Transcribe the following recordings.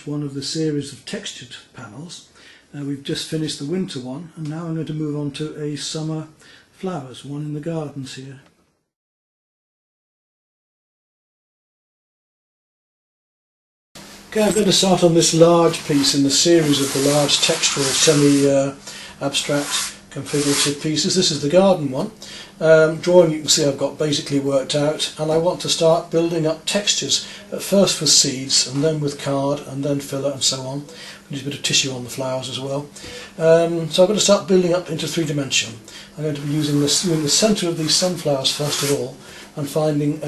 much one of the series of textured panels. We've just finished the winter one, and now I'm going to move on to a summer flowers, one in the gardens here. Okay, I'm going to start on this large piece in the series of the large textural semi-abstract configurative pieces. This is the garden one. Drawing, you can see I've got basically worked out, and I want to start building up textures, at first with seeds and then with card and then filler and so on. We need a bit of tissue on the flowers as well. So I'm going to start building up into 3-dimension. I'm going to be using this in the centre of these sunflowers first of all, and finding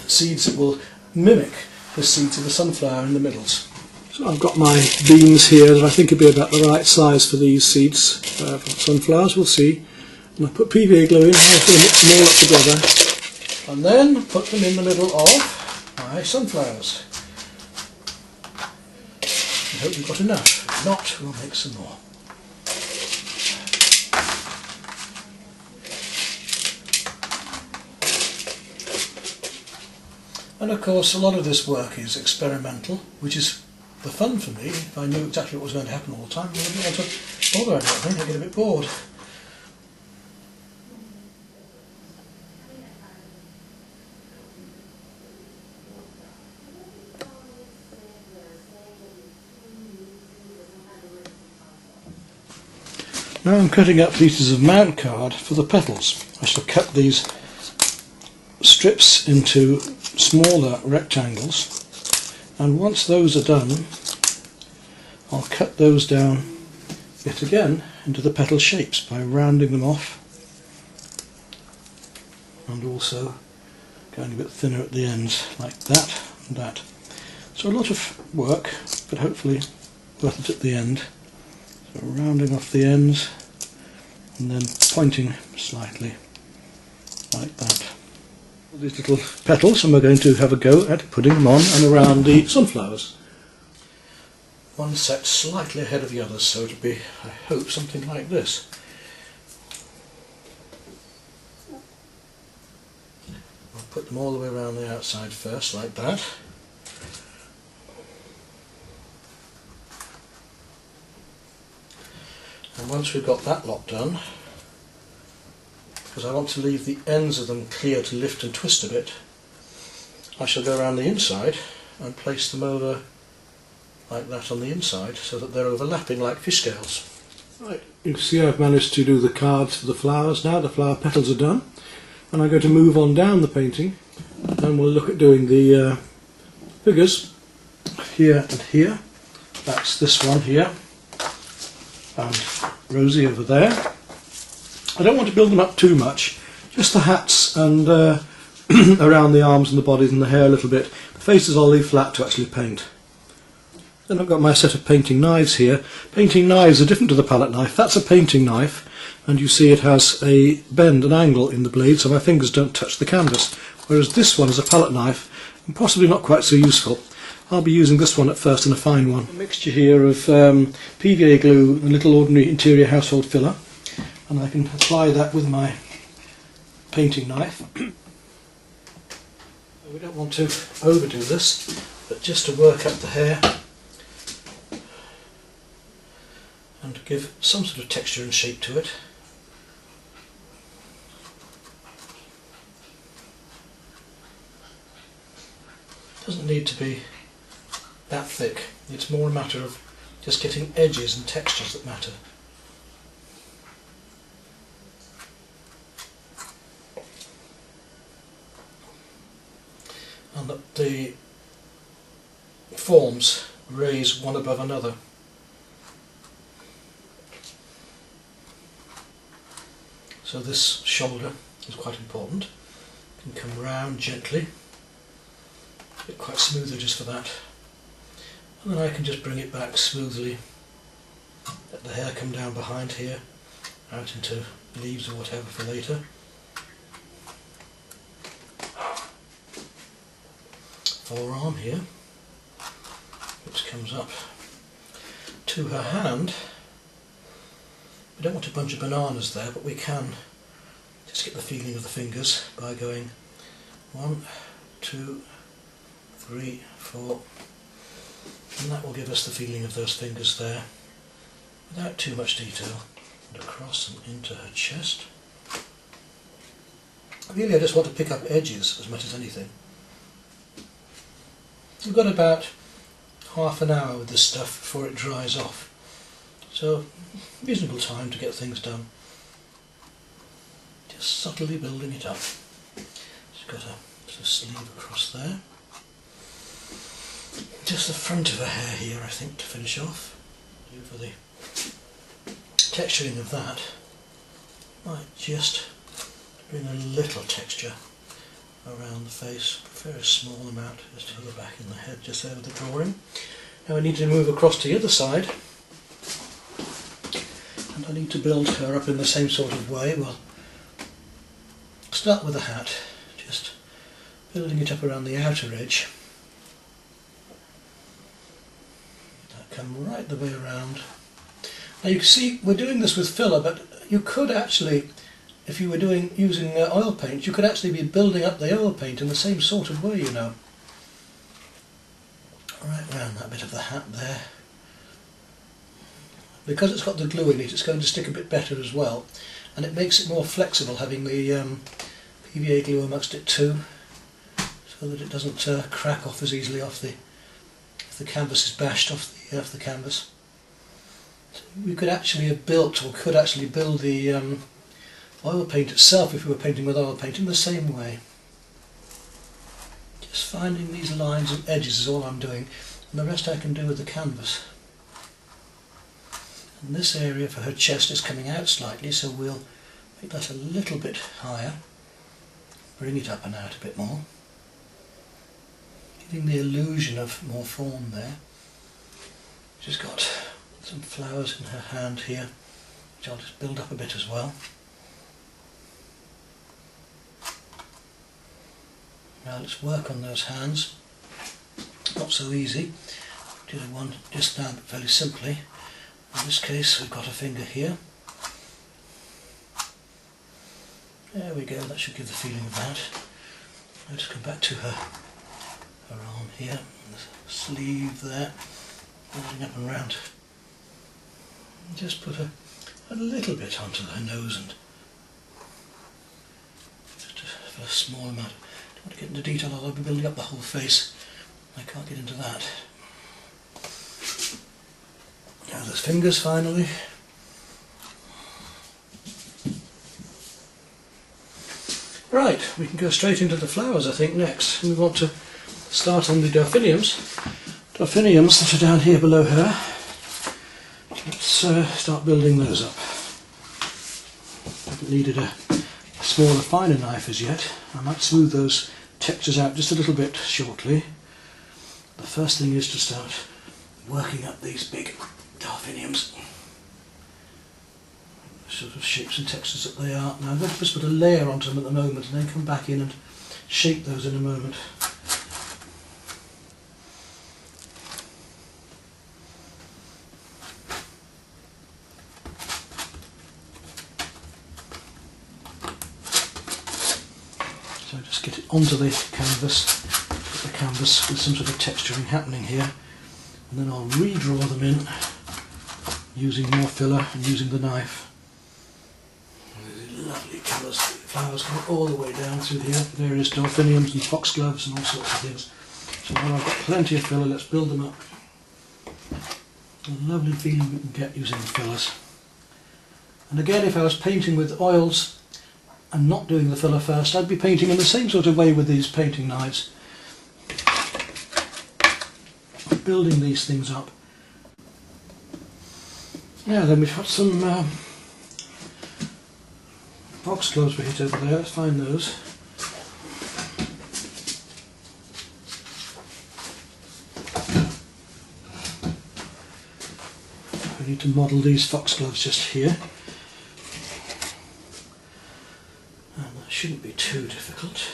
seeds that will mimic the seeds of the sunflower in the middles. So I've got my beans here that I think would be about the right size for these seeds for sunflowers, we'll see. And I put PVA glue in, I'm going to mix them all up together and then put them in the middle of my sunflowers. I hope you've got enough. If not, we'll make some more. And of course a lot of this work is experimental, which is the fun for me. If I knew exactly what was going to happen all the time, I wouldn't want to bother anything. I get a bit bored. Now I'm cutting up pieces of mount card for the petals. I shall cut these strips into smaller rectangles, and once those are done I'll cut those down yet again into the petal shapes by rounding them off and also going a bit thinner at the ends, like that and that. So a lot of work, but hopefully worth it at the end. So rounding off the ends and then pointing slightly like that. These little petals, and we're going to have a go at putting them on and around the sunflowers. One set slightly ahead of the others, so it'll be, I hope, something like this. I'll put them all the way around the outside first, like that. And once we've got that lot done, because I want to leave the ends of them clear to lift and twist a bit, I shall go around the inside and place them over like that on the inside so that they're overlapping like fish scales. Right, you can see I've managed to do the cards for the flowers now. The flower petals are done, and I'm going to move on down the painting and we'll look at doing the figures here and here. That's this one here and Rosie over there. I don't want to build them up too much, just the hats and around the arms and the bodies and the hair a little bit. The faces I'll leave flat to actually paint. Then I've got my set of painting knives here. Painting knives are different to the palette knife. That's a painting knife, and you see it has a bend, an angle in the blade, so my fingers don't touch the canvas. Whereas this one is a palette knife, and possibly not quite so useful. I'll be using this one at first, and a fine one. A mixture here of PVA glue and a little ordinary interior household filler, and I can apply that with my painting knife. We don't want to overdo this, but just to work up the hair and to give some sort of texture and shape to it. It doesn't need to be that thick, it's more a matter of just getting edges and textures that matter. And that the forms raise one above another. So this shoulder is quite important. You can come round gently, get quite smoothly just for that. And then I can just bring it back smoothly, let the hair come down behind here, out into leaves or whatever for later. Forearm here, which comes up to her hand. We don't want a bunch of bananas there, but we can just get the feeling of the fingers by going 1, 2, 3, 4, And that will give us the feeling of those fingers there, without too much detail. And across and into her chest. Really I just want to pick up edges as much as anything. We've got about half an hour with this stuff before it dries off. So, reasonable time to get things done. Just subtly building it up. She's got a sleeve across there. Just the front of her hair here, I think, to finish off. Do for the texturing of that. Might just bring a little texture around the face, a very small amount, just here back in the head, just over the drawing. Now I need to move across to the other side, and I need to build her up in the same sort of way. Well, start with the hat, just building it up around the outer edge. That come right the way around. Now you can see we're doing this with filler, but you could actually, if you were using oil paint, you could actually be building up the oil paint in the same sort of way, you know. Right round that bit of the hat there. Because it's got the glue in it, it's going to stick a bit better as well, and it makes it more flexible having the PVA glue amongst it too, so that it doesn't crack off as easily if the canvas is bashed off the canvas. So we could actually have built, or could actually build the oil paint itself, if we were painting with oil paint, in the same way. Just finding these lines and edges is all I'm doing, and the rest I can do with the canvas. And this area for her chest is coming out slightly, so we'll make that a little bit higher, bring it up and out a bit more, giving the illusion of more form there. She's got some flowers in her hand here, which I'll just build up a bit as well. Now let's work on those hands. Not so easy. Did one just now, but fairly simply. In this case we've got a finger here. There we go, that should give the feeling of that. I'll just come back to her arm here, and the sleeve there, building up and round. And just put a little bit onto her nose, and just a small amount. I don't want to get into detail, I'll be building up the whole face. I can't get into that. Now there's fingers finally. Right, we can go straight into the flowers I think next. We want to start on the delphiniums. Delphiniums that are down here below her. Let's start building those up. Haven't needed a smaller, finer knife as yet. I might smooth those textures out just a little bit shortly. The first thing is to start working up these big delphiniums. Sort of shapes and textures that they are. Now I'm going to just put a layer onto them at the moment and then come back in and shape those in a moment. So just get it onto the canvas, put the canvas with some sort of texturing happening here, and then I'll redraw them in using more filler and using the knife. Lovely colours, flowers come all the way down through here, various delphiniums and foxgloves and all sorts of things. So now I've got plenty of filler, let's build them up. A lovely feeling we can get using the fillers. And again, if I was painting with oils and not doing the filler first, I'd be painting in the same sort of way with these painting knives. Building these things up. Yeah, then we've got some foxgloves we hit over there, let's find those. We need to model these foxgloves just here. And that shouldn't be too difficult.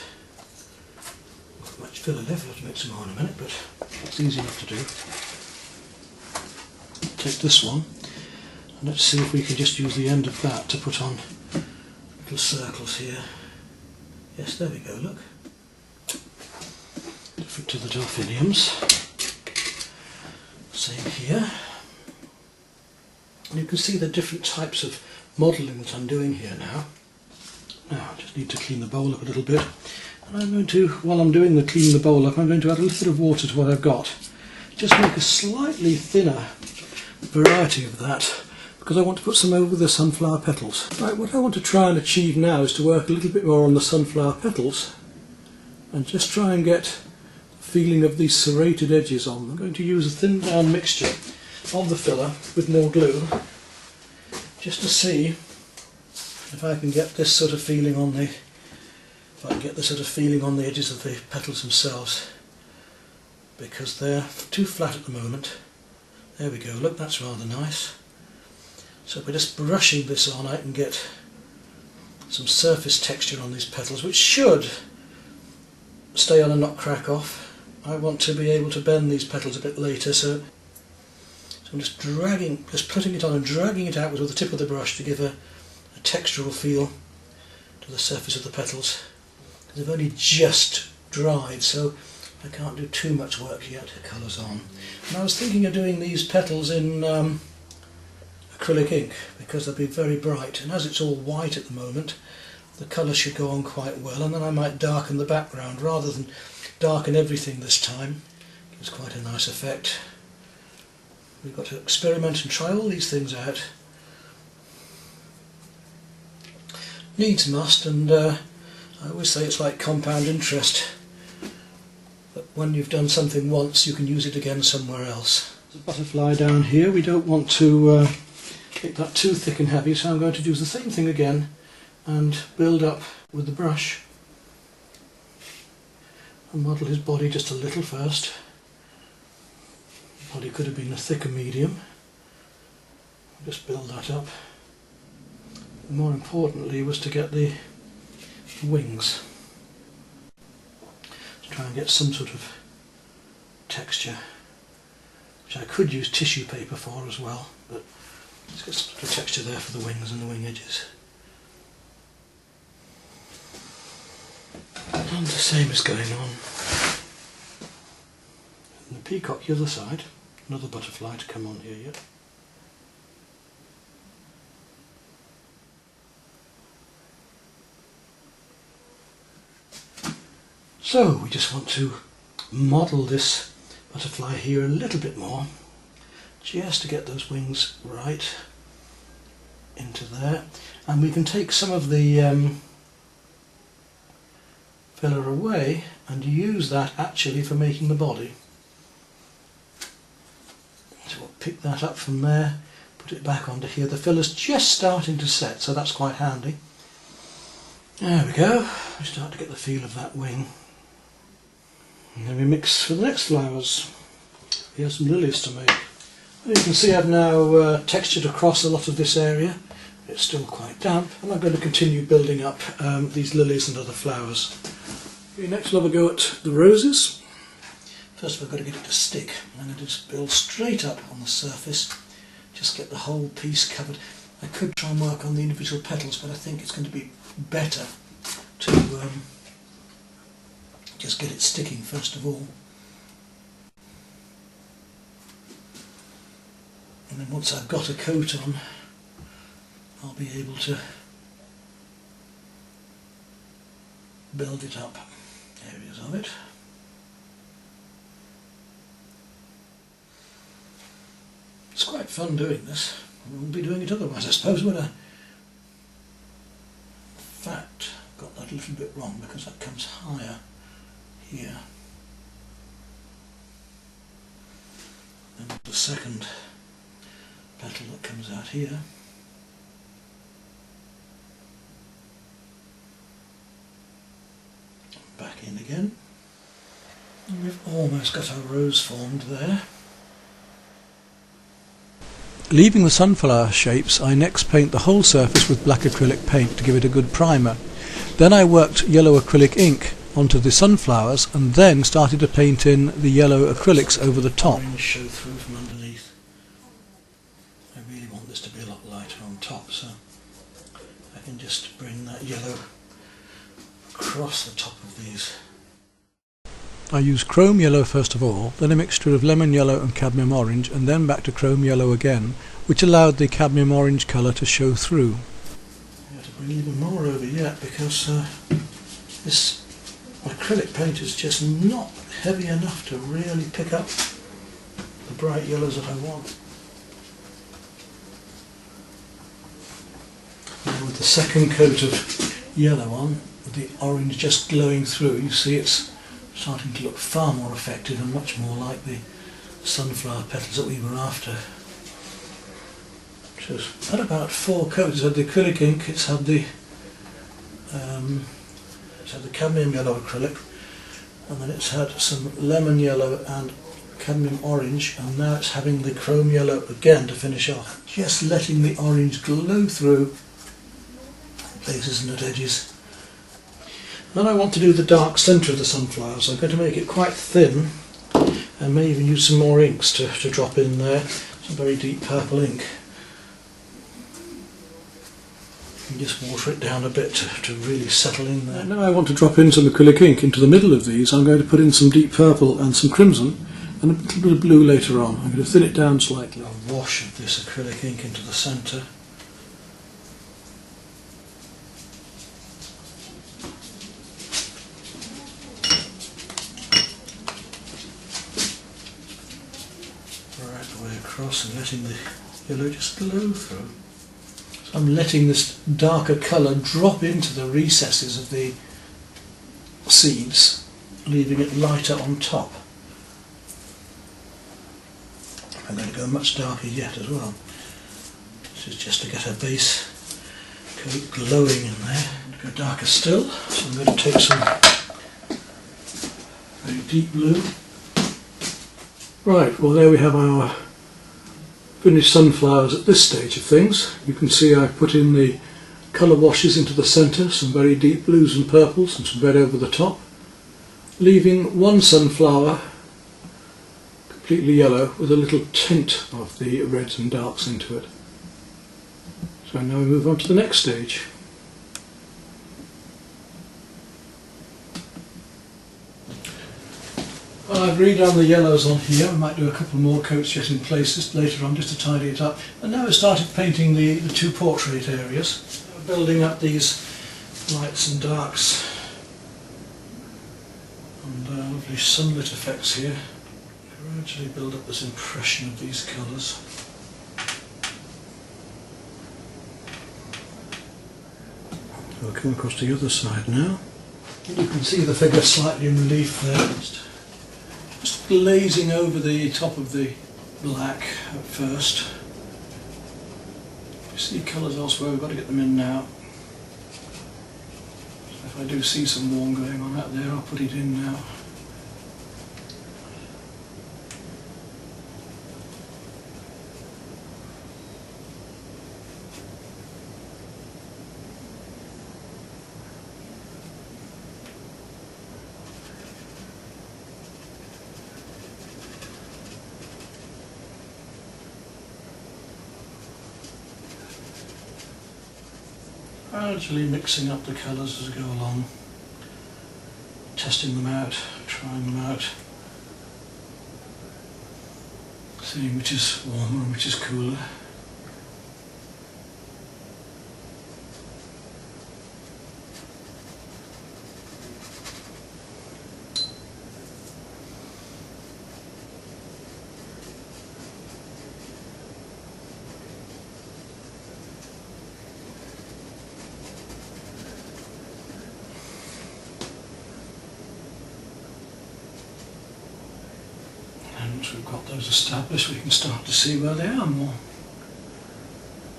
Not much filler left, we'll have to make some more in a minute, but that's easy enough to do. Take this one, and let's see if we can just use the end of that to put on little circles here. Yes, there we go, look. Different to the delphiniums. Same here. And you can see the different types of modelling that I'm doing here now. Now I just need to clean the bowl up a little bit. And I'm going to, while I'm doing the clean the bowl up, I'm going to add a little bit of water to what I've got. Just make a slightly thinner variety of that, because I want to put some over the sunflower petals. Right, what I want to try and achieve now is to work a little bit more on the sunflower petals and just try and get the feeling of these serrated edges on. I'm going to use a thin down mixture of the filler with more glue just to see if I can get this sort of feeling on the edges of the petals themselves, because they're too flat at the moment. There we go, look, that's rather nice. So by just brushing this on, I can get some surface texture on these petals, which should stay on and not crack off. I want to be able to bend these petals a bit later, so I'm just putting it on and dragging it out with the tip of the brush to give a textural feel to the surface of the petals. They've only just dried, so I can't do too much work yet. The colour's on. And I was thinking of doing these petals in acrylic ink, because they'll be very bright, and as it's all white at the moment, the colour should go on quite well, and then I might darken the background rather than darken everything this time. Gives quite a nice effect. We've got to experiment and try all these things out. Needs must, and I always say it's like compound interest. But when you've done something once, you can use it again somewhere else. There's a butterfly down here. We don't want to make that too thick and heavy, so I'm going to do the same thing again and build up with the brush and model his body just a little first. The body could have been a thicker medium. Just build that up. More importantly was to get the wings, to try and get some sort of texture, which I could use tissue paper for as well, but let's get some sort of texture there for the wings and the wing edges. And the same is going on. And the peacock the other side, another butterfly to come on here yet. So we just want to model this butterfly here a little bit more, just to get those wings right into there, and we can take some of the filler away and use that actually for making the body. So we'll pick that up from there, put it back onto here. The filler's just starting to set, so that's quite handy. There we go, we start to get the feel of that wing. And then we mix for the next flowers. We have some lilies to make. And you can see I've now textured across a lot of this area. It's still quite damp, and I'm going to continue building up these lilies and other flowers. Okay, next we'll have a go at the roses. First we've got to get it to stick. I'm going to just build straight up on the surface, just get the whole piece covered. I could try and work on the individual petals, but I think it's going to be better to just get it sticking first of all. And then once I've got a coat on, I'll be able to build it up, areas of it. It's quite fun doing this. I wouldn't be doing it otherwise, I suppose, would I? In fact, I've got that a little bit wrong, because that comes higher here. And the second petal that comes out here. Back in again. And we've almost got our rose formed there. Leaving the sunflower shapes, I next paint the whole surface with black acrylic paint to give it a good primer. Then I worked yellow acrylic ink onto the sunflowers, and then started to paint in the yellow acrylics over the top. Orange show through from underneath. I really want this to be a lot lighter on top, so I can just bring that yellow across the top of these. I use chrome yellow first of all, then a mixture of lemon yellow and cadmium orange, and then back to chrome yellow again, which allowed the cadmium orange colour to show through. I have to bring even more over yet because this acrylic paint is just not heavy enough to really pick up the bright yellows that I want. Now with the second coat of yellow on, with the orange just glowing through, you see it's starting to look far more effective and much more like the sunflower petals that we were after. So it's had about 4 coats. It's had the acrylic ink, it's had the cadmium yellow acrylic, and then it's had some lemon yellow and cadmium orange, and now it's having the chrome yellow again to finish off. Just letting the orange glow through places and at edges. Then I want to do the dark centre of the sunflower, so I'm going to make it quite thin and may even use some more inks to drop in there, some very deep purple ink. And just water it down a bit to really settle in there. Now I want to drop in some acrylic ink into the middle of these. I'm going to put in some deep purple and some crimson and a little bit of blue later on. I'm going to thin it down slightly. A wash of this acrylic ink into the centre. Right the way across and letting the yellow just glow through. So I'm letting this darker colour drop into the recesses of the seeds, leaving it lighter on top. I'm going to go much darker yet as well. This is just to get a base coat glowing in there. Go darker still, so I'm going to take some very deep blue. Right, well there we have our finished sunflowers at this stage of things. You can see I put in the colour washes into the centre, some very deep blues and purples and some red over the top, leaving one sunflower completely yellow with a little tint of the reds and darks into it. So now we move on to the next stage. Well, I've redone the yellows on here. I might do a couple more coats just in places later on just to tidy it up. And now I've started painting the 2 portrait areas, building up these lights and darks and lovely sunlit effects here. Gradually build up this impression of these colours. I'll come across to the other side now. You can see the figure slightly in relief there. Just glazing over the top of the black at first. You see colours elsewhere, we've got to get them in now. So if I do see some warm going on out there, I'll put it in now. Gradually mixing up the colours as I go along, testing them out, trying them out, seeing which is warmer and which is cooler. Once we've got those established, we can start to see where they are more.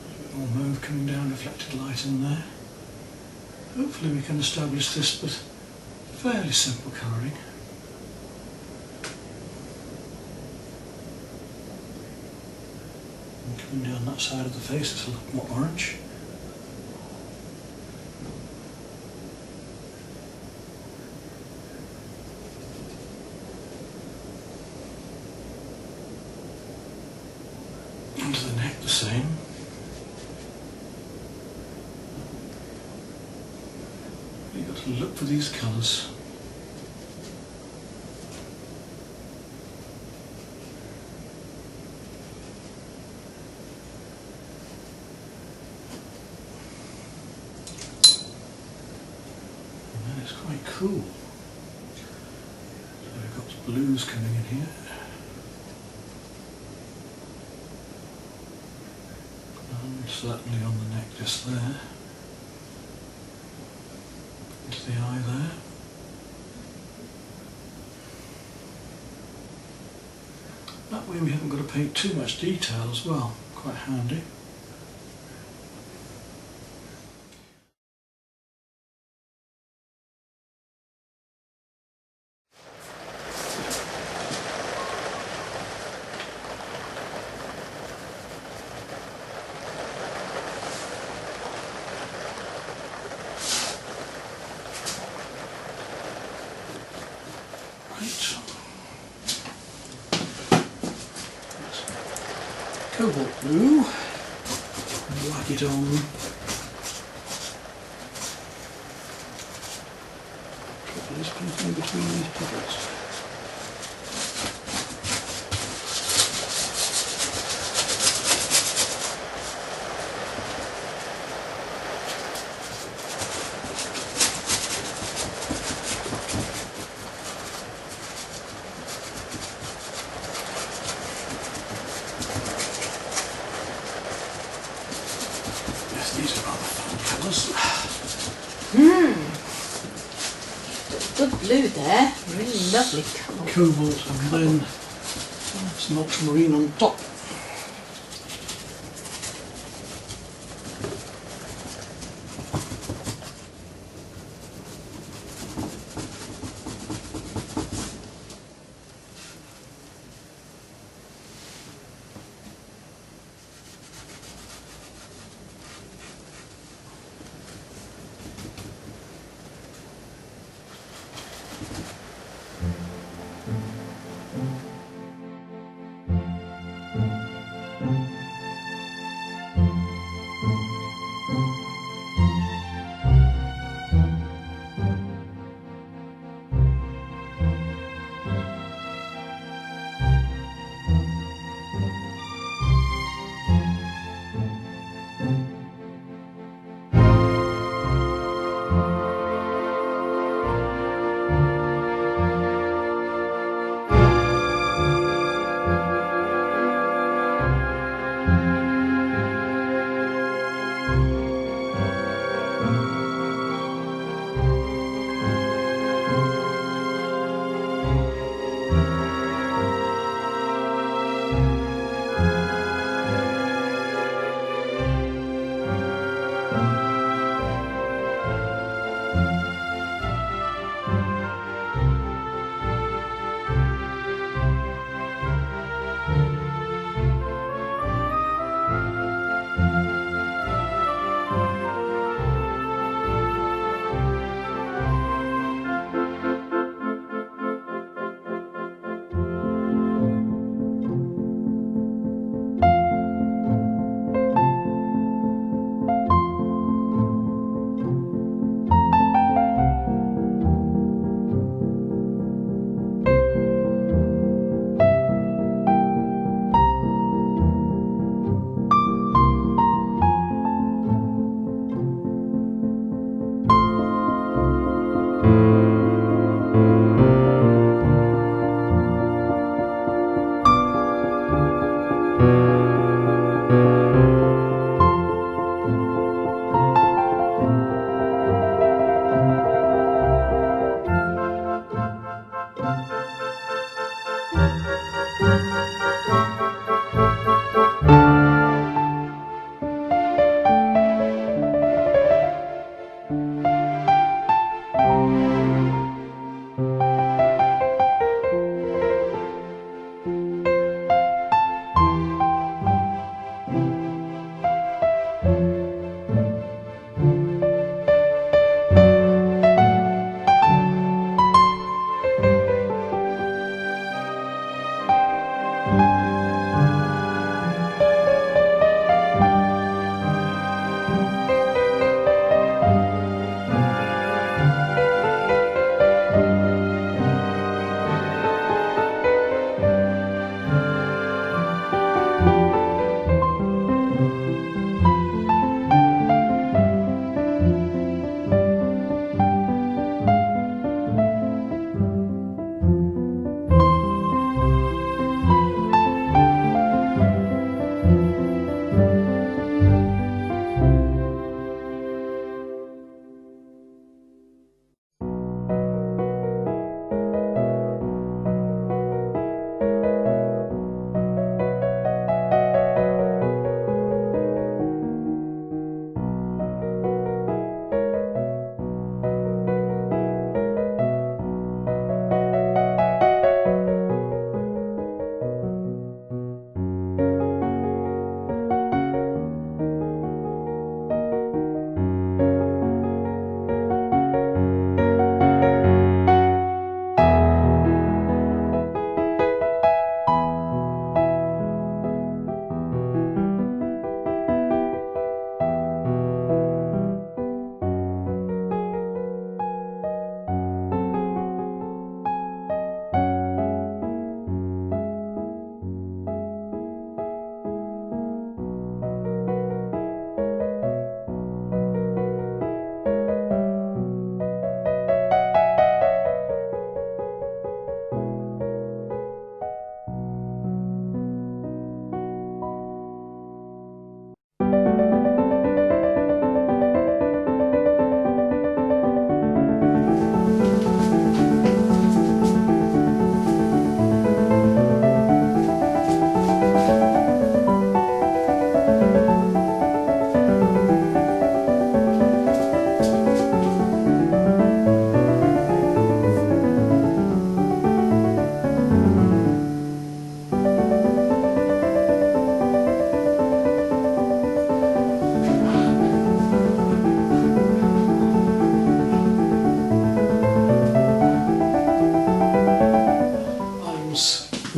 A bit more mauve coming down, reflected light in there. Hopefully we can establish this with fairly simple colouring. And coming down that side of the face, it's a lot more orange. Into the neck the same. You've got to look for these colours. Quite cool. So we've got blues coming in here. And certainly on the neck just there. Into the eye there. That way we haven't got to paint too much detail as well. Quite handy. Cobalt blue, and whack it on. Trouble is painting between these petals. These are rather fun colours. Good blue there, really lovely colour. Cobalt and then some ultramarine on top.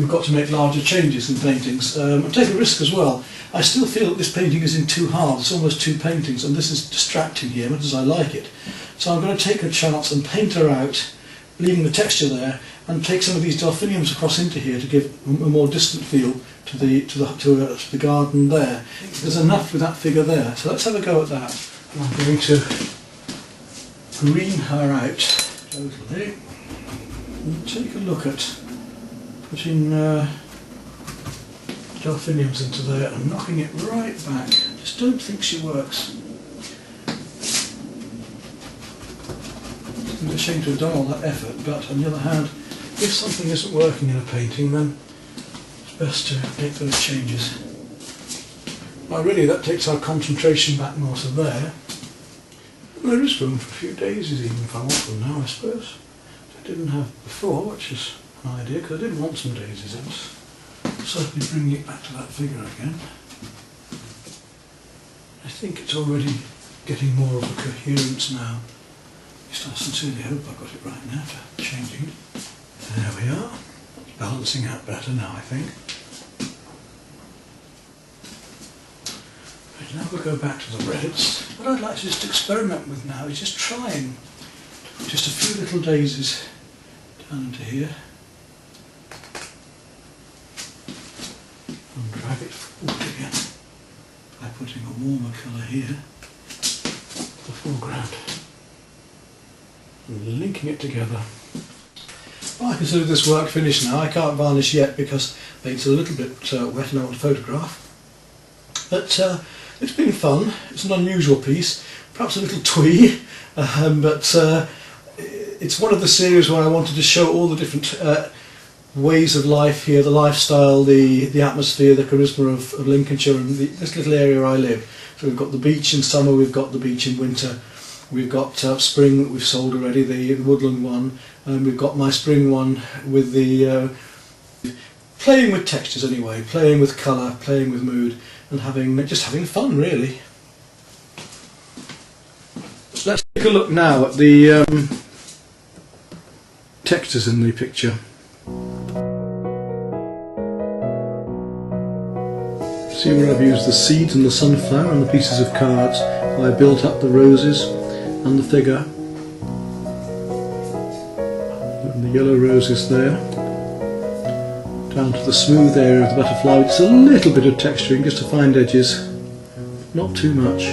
we've got to make larger changes in paintings and take a risk as well. I still feel that this painting is in two halves, it's almost two paintings, and this is distracting here, much as I like it. So I'm going to take a chance and paint her out, leaving the texture there, and take some of these delphiniums across into here to give a more distant feel to the garden there. There's enough with that figure there, so let's have a go at that. And I'm going to green her out totally and take a look at putting delphiniums into there and knocking it right back. Just don't think she works. It's a shame to have done all that effort, but on the other hand, if something isn't working in a painting, then it's best to make those changes. Well, really, that takes our concentration back more to there. There is room for a few daisies even if I want them now, I suppose. I didn't have before, which is an idea, because I did want some daisies. It's certainly bringing it back to that figure again. I think it's already getting more of a coherence now. At least I sincerely hope I got it right now for changing it. There we are. Balancing out better now, I think. Right, now we'll go back to the reds. What I'd like to just experiment with now is just trying to put just a few little daisies down into here and drag it forward again by putting a warmer colour here to the foreground and linking it together. Well, I consider this work finished now. I can't varnish yet because it's a little bit wet and I want to photograph. But it's been fun. It's an unusual piece, perhaps a little twee, but it's one of the series where I wanted to show all the different ways of life here, the lifestyle, the atmosphere, the charisma of Lincolnshire and this little area where I live. So we've got the beach in summer, we've got the beach in winter, we've got spring that we've sold already, the woodland one, and we've got my spring one with the playing with textures anyway, playing with colour, playing with mood, and just having fun really. Let's take a look now at the textures in the picture. See where I've used the seeds and the sunflower and the pieces of cards while I built up the roses and the figure. And the yellow roses there. Down to the smooth area of the butterfly with just a little bit of texturing just to find edges, not too much.